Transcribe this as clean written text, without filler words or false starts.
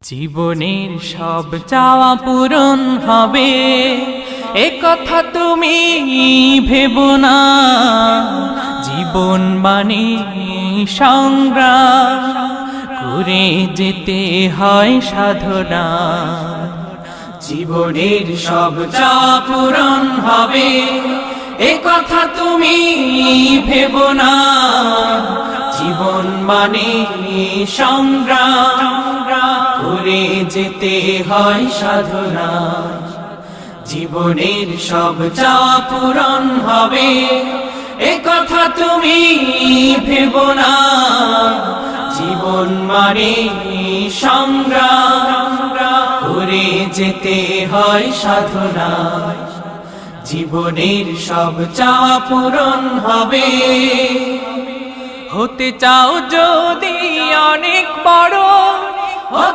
জীবনের সব চাওয়া পূরণ হবে এ কথা তুমি ভেবো না। জীবন মানে সংগ্রাম করে যেতে হয় সাধনা। জীবনের সব চাওয়া পূরণ হবে এ কথা তুমি ভেবো না। জীবন মানে সংগ্রাম করে যেতে হয় সাধনা। জীবনের সব চাওয়া পূরণ হবে এ কথা তুমি ভেবো না। জীবন মানে সংগ্রাম করে যেতে হয় সাধনা। জীবনের সব চাওয়া পূরণ হবে। হতে চাও যদি অনেক বড়